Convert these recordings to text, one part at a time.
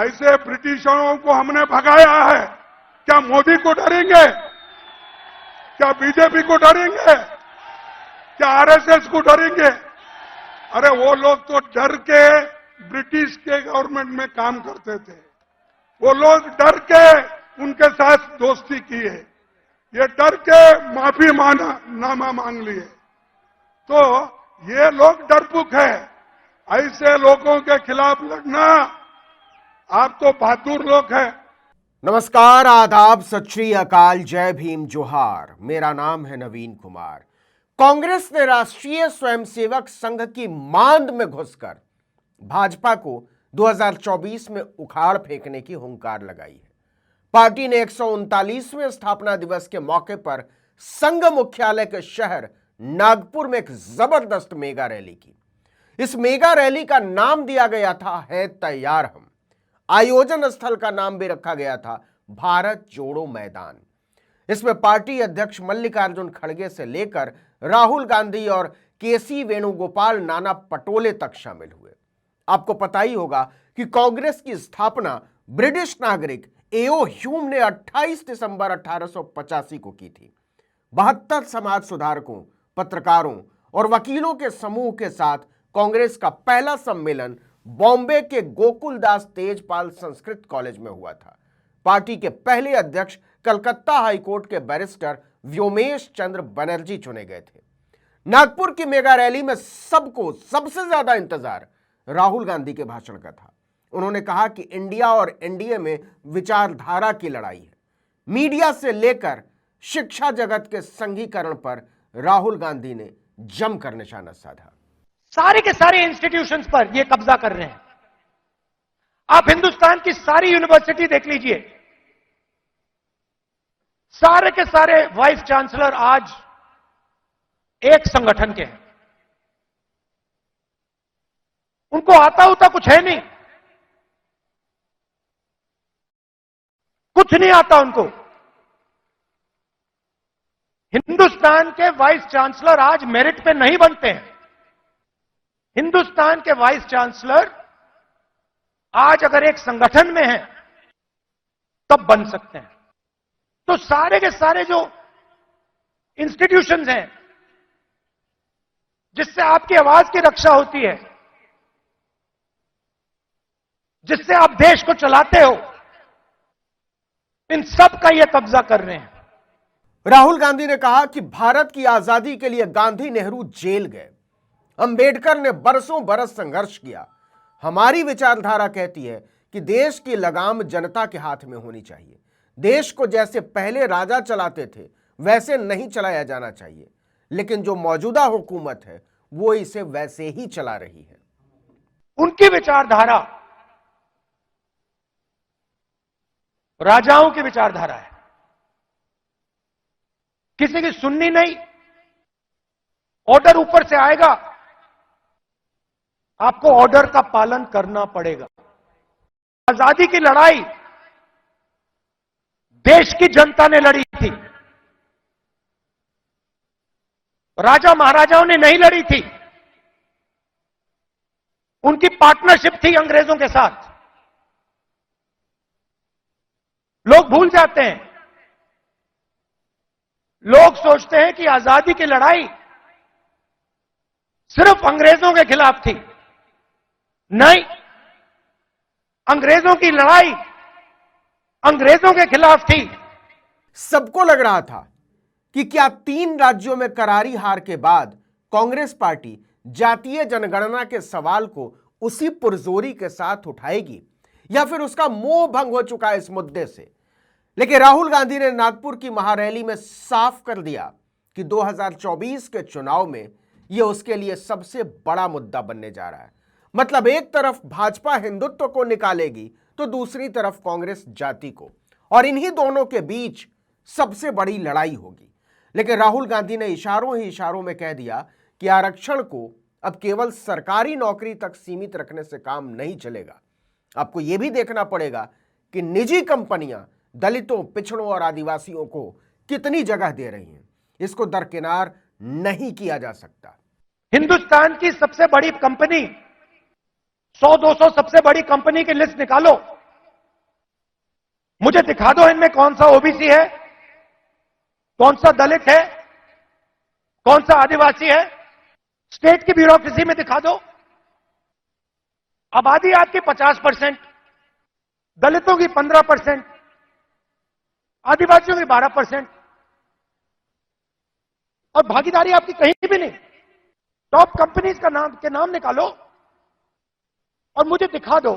ऐसे ब्रिटिशरों को हमने भगाया है। क्या मोदी को डरेंगे? क्या बीजेपी को डरेंगे? क्या आरएसएस को डरेंगे? अरे वो लोग तो डर के ब्रिटिश के गवर्नमेंट में काम करते थे। वो लोग डर के उनके साथ दोस्ती की है। ये डर के माफी नामा मांग लिए। तो ये लोग डरपोक है। ऐसे लोगों के खिलाफ लड़ना, आप तो बहादुर लोग हैं। नमस्कार, आदाब, सत श्री अकाल, जय भीम, जोहार। मेरा नाम है नवीन कुमार। कांग्रेस ने राष्ट्रीय स्वयंसेवक संघ की मांद में घुसकर भाजपा को 2024 में उखाड़ फेंकने की हुंकार लगाई है। पार्टी ने 139वें स्थापना दिवस के मौके पर संघ मुख्यालय के शहर नागपुर में एक जबरदस्त मेगा रैली की। इस मेगा रैली का नाम दिया गया था है तैयार हम। आयोजन स्थल का नाम भी रखा गया था भारत जोड़ो मैदान। इसमें पार्टी अध्यक्ष मल्लिकार्जुन खड़गे से लेकर राहुल गांधी और केसी वेणुगोपाल नाना पटोले तक शामिल हुए। आपको पता ही होगा कि कांग्रेस की स्थापना ब्रिटिश नागरिक एओ ह्यूम ने 28 दिसंबर 1885 को की थी। 72 समाज सुधारकों, पत्रकारों और वकीलों के समूह के साथ कांग्रेस का पहला सम्मेलन बॉम्बे के गोकुलदास तेजपाल संस्कृत कॉलेज में हुआ था। पार्टी के पहले अध्यक्ष कलकत्ता हाईकोर्ट के बैरिस्टर व्योमेश चंद्र बनर्जी चुने गए थे। नागपुर की मेगा रैली में सबको सबसे ज्यादा इंतजार राहुल गांधी के भाषण का था। उन्होंने कहा कि इंडिया और एनडीए में विचारधारा की लड़ाई है। मीडिया से लेकर शिक्षा जगत के संघीकरण पर राहुल गांधी ने जमकर निशाना साधा। सारे के सारे इंस्टीट्यूशंस पर ये कब्जा कर रहे हैं। आप हिंदुस्तान की सारी यूनिवर्सिटी देख लीजिए, सारे के सारे वाइस चांसलर आज एक संगठन के हैं। उनको आता होता कुछ है नहीं, कुछ नहीं आता उनको। हिंदुस्तान के वाइस चांसलर आज मेरिट पे नहीं बनते हैं। हिंदुस्तान के वाइस चांसलर आज अगर एक संगठन में हैं तब बन सकते हैं। तो सारे के सारे जो इंस्टीट्यूशंस हैं जिससे आपकी आवाज की रक्षा होती है, जिससे आप देश को चलाते हो, इन सब का ये कब्जा कर रहे हैं। राहुल गांधी ने कहा कि भारत की आजादी के लिए गांधी नेहरू जेल गए, अंबेडकर ने बरसों बरस संघर्ष किया। हमारी विचारधारा कहती है कि देश की लगाम जनता के हाथ में होनी चाहिए। देश को जैसे पहले राजा चलाते थे वैसे नहीं चलाया जाना चाहिए, लेकिन जो मौजूदा हुकूमत है वो इसे वैसे ही चला रही है। उनकी विचारधारा राजाओं की विचारधारा है, किसी की सुननी नहीं। ऑर्डर ऊपर से आएगा, आपको ऑर्डर का पालन करना पड़ेगा। आजादी की लड़ाई देश की जनता ने लड़ी थी, राजा महाराजाओं ने नहीं लड़ी थी। उनकी पार्टनरशिप थी अंग्रेजों के साथ। लोग भूल जाते हैं, लोग सोचते हैं कि आजादी की लड़ाई सिर्फ अंग्रेजों के खिलाफ थी। नहीं, अंग्रेजों की लड़ाई अंग्रेजों के खिलाफ थी। सबको लग रहा था कि क्या 3 राज्यों में करारी हार के बाद कांग्रेस पार्टी जातीय जनगणना के सवाल को उसी पुरजोरी के साथ उठाएगी या फिर उसका मोह भंग हो चुका है इस मुद्दे से। लेकिन राहुल गांधी ने नागपुर की महारैली में साफ कर दिया कि 2024 के चुनाव में यह उसके लिए सबसे बड़ा मुद्दा बनने जा रहा है। मतलब एक तरफ भाजपा हिंदुत्व को निकालेगी तो दूसरी तरफ कांग्रेस जाति को, और इन्हीं दोनों के बीच सबसे बड़ी लड़ाई होगी। लेकिन राहुल गांधी ने इशारों ही इशारों में कह दिया कि आरक्षण को अब केवल सरकारी नौकरी तक सीमित रखने से काम नहीं चलेगा। आपको यह भी देखना पड़ेगा कि निजी कंपनियां दलितों, पिछड़ों और आदिवासियों को कितनी जगह दे रही हैं। इसको दरकिनार नहीं किया जा सकता। हिंदुस्तान की सबसे बड़ी कंपनी, 100-200 सबसे बड़ी कंपनी की लिस्ट निकालो, मुझे दिखा दो इनमें कौन सा ओबीसी है, कौन सा दलित है, कौन सा आदिवासी है। स्टेट की ब्यूरोक्रेसी में दिखा दो। आबादी आपकी 50%, दलितों की 15%, आदिवासियों की 12%, और भागीदारी आपकी कहीं भी नहीं। टॉप कंपनीज का नाम निकालो और मुझे दिखा दो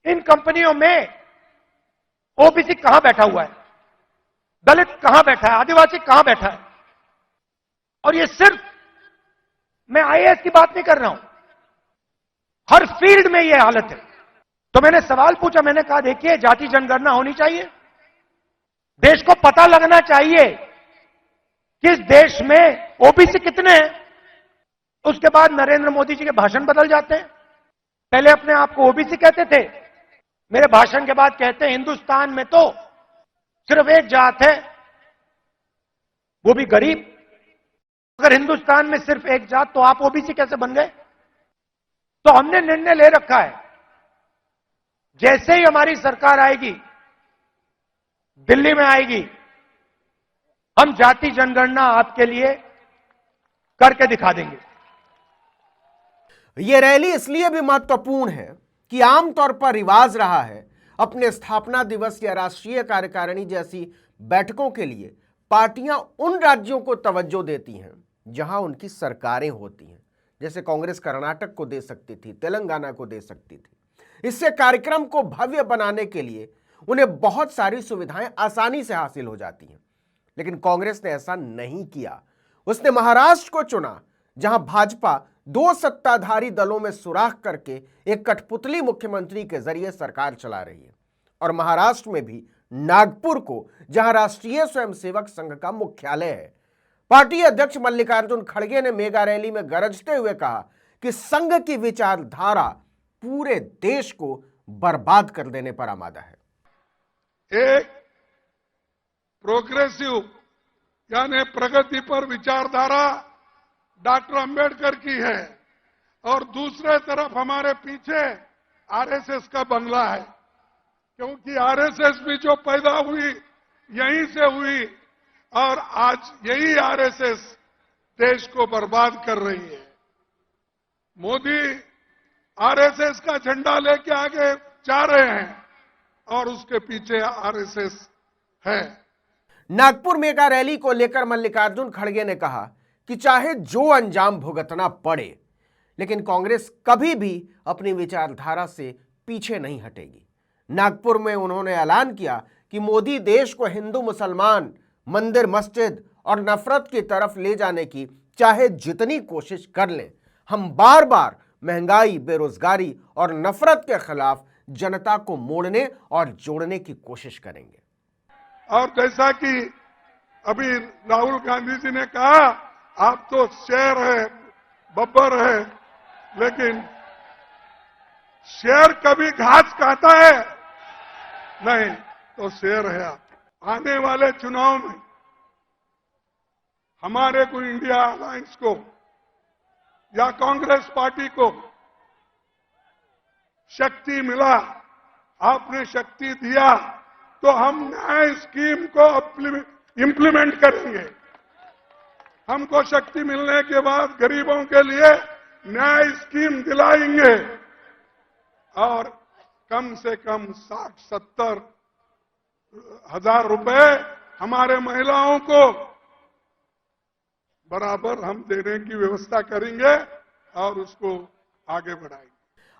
इन कंपनियों में ओबीसी कहां बैठा हुआ है, दलित कहां बैठा है, आदिवासी कहां बैठा है। और ये सिर्फ मैं आईएएस की बात नहीं कर रहा हूं, हर फील्ड में यह हालत है। तो मैंने सवाल पूछा, मैंने कहा देखिए जाति जनगणना होनी चाहिए, देश को पता लगना चाहिए कि इस देश में ओबीसी कितने हैं। उसके बाद नरेंद्र मोदी जी के भाषण बदल जाते हैं। पहले अपने आप को ओबीसी कहते थे, मेरे भाषण के बाद कहते हैं हिंदुस्तान में तो सिर्फ एक जात है, वो भी गरीब। अगर हिंदुस्तान में सिर्फ एक जात तो आप ओबीसी कैसे बन गए। तो हमने निर्णय ले रखा है, जैसे ही हमारी सरकार आएगी, दिल्ली में आएगी, हम जाति जनगणना आपके लिए करके दिखा देंगे। यह रैली इसलिए भी महत्वपूर्ण है कि आमतौर पर रिवाज रहा है अपने स्थापना दिवस या राष्ट्रीय कार्यकारिणी जैसी बैठकों के लिए पार्टियां उन राज्यों को तवज्जो देती हैं जहां उनकी सरकारें होती हैं। जैसे कांग्रेस कर्नाटक को दे सकती थी, तेलंगाना को दे सकती थी। इससे कार्यक्रम को भव्य बनाने के लिए उन्हें बहुत सारी सुविधाएं आसानी से हासिल हो जाती हैं। लेकिन कांग्रेस ने ऐसा नहीं किया। उसने महाराष्ट्र को चुना, जहां भाजपा दो सत्ताधारी दलों में सुराख करके एक कठपुतली मुख्यमंत्री के जरिए सरकार चला रही है। और महाराष्ट्र में भी नागपुर को, जहां राष्ट्रीय स्वयंसेवक संघ का मुख्यालय है। पार्टी अध्यक्ष मल्लिकार्जुन खड़गे ने मेगा रैली में गरजते हुए कहा कि संघ की विचारधारा पूरे देश को बर्बाद कर देने पर आमादा है। एक प्रोग्रेसिव यानी प्रगति पर विचारधारा डॉक्टर अंबेडकर की है, और दूसरे तरफ हमारे पीछे आरएसएस का बंगला है। क्योंकि आरएसएस भी जो पैदा हुई यहीं से हुई, और आज यही आरएसएस देश को बर्बाद कर रही है। मोदी आरएसएस का झंडा लेके आगे जा रहे हैं और उसके पीछे आरएसएस है। नागपुर मेगा रैली को लेकर मल्लिकार्जुन खड़गे ने कहा कि चाहे जो अंजाम भुगतना पड़े, लेकिन कांग्रेस कभी भी अपनी विचारधारा से पीछे नहीं हटेगी। नागपुर में उन्होंने ऐलान किया कि मोदी देश को हिंदू मुसलमान, मंदिर मस्जिद और नफरत की तरफ ले जाने की चाहे जितनी कोशिश कर लें, हम बार बार महंगाई, बेरोजगारी और नफरत के खिलाफ जनता को मोड़ने और जोड़ने की कोशिश करेंगे। और जैसा कि अभी राहुल गांधी जी ने कहा, आप तो शेर है, बब्बर है, लेकिन शेर कभी घास खाता है नहीं, तो शेर है आप। आने वाले चुनाव में हमारे को इंडिया अलायंस को या कांग्रेस पार्टी को शक्ति मिला, आपने शक्ति दिया, तो हम नए स्कीम को इंप्लीमेंट करेंगे। हमको शक्ति मिलने के बाद गरीबों के लिए नई स्कीम दिलाएंगे, और कम से कम 60-70 हजार रुपए हमारे महिलाओं को बराबर हम देने की व्यवस्था करेंगे और उसको आगे बढ़ाएंगे।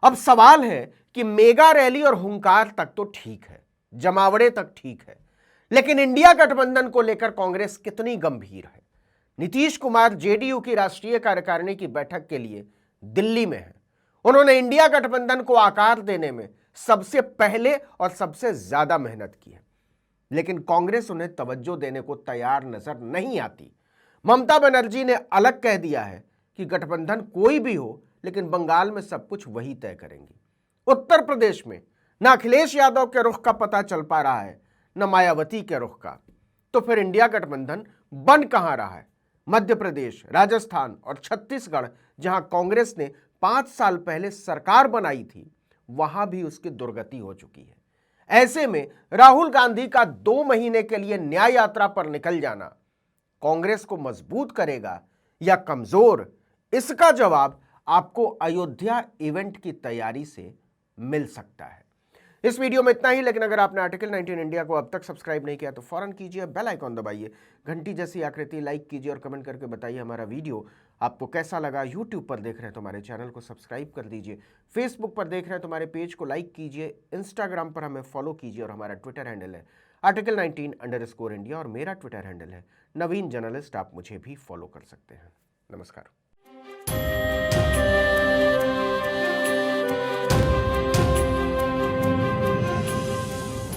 अब सवाल है कि मेगा रैली और हुंकार तक तो ठीक है, जमावड़े तक ठीक है, लेकिन इंडिया गठबंधन को लेकर कांग्रेस कितनी गंभीर है। नीतीश कुमार जेडीयू की राष्ट्रीय कार्यकारिणी की बैठक के लिए दिल्ली में है। उन्होंने इंडिया गठबंधन को आकार देने में सबसे पहले और सबसे ज्यादा मेहनत की है, लेकिन कांग्रेस उन्हें तवज्जो देने को तैयार नजर नहीं आती। ममता बनर्जी ने अलग कह दिया है कि गठबंधन कोई भी हो, लेकिन बंगाल में सब कुछ वही तय करेंगी। उत्तर प्रदेश में न अखिलेश यादव के रुख का पता चल पा रहा है, न मायावती के रुख का। तो फिर इंडिया गठबंधन बन कहां रहा है? मध्य प्रदेश, राजस्थान और छत्तीसगढ़, जहां कांग्रेस ने 5 साल पहले सरकार बनाई थी, वहां भी उसकी दुर्गति हो चुकी है। ऐसे में राहुल गांधी का 2 महीने के लिए न्याय यात्रा पर निकल जाना कांग्रेस को मजबूत करेगा या कमजोर, इसका जवाब आपको अयोध्या इवेंट की तैयारी से मिल सकता है। इस वीडियो में इतना ही, लेकिन अगर आपने आर्टिकल 19 इंडिया को अब तक सब्सक्राइब नहीं किया तो फौरन कीजिए, बेल आइकॉन दबाइए, घंटी जैसी आकृति लाइक कीजिए और कमेंट करके बताइए हमारा वीडियो आपको कैसा लगा। यूट्यूब पर देख रहे हैं तो हमारे चैनल को सब्सक्राइब कर दीजिए, फेसबुक पर देख रहे हैं तो हमारे पेज को लाइक कीजिए, इंस्टाग्राम पर हमें फॉलो कीजिए और हमारा ट्विटर हैंडल है आर्टिकल 19_इंडिया और मेरा ट्विटर हैंडल है नवीन जर्नलिस्ट। आप मुझे भी फॉलो कर सकते हैं। नमस्कार।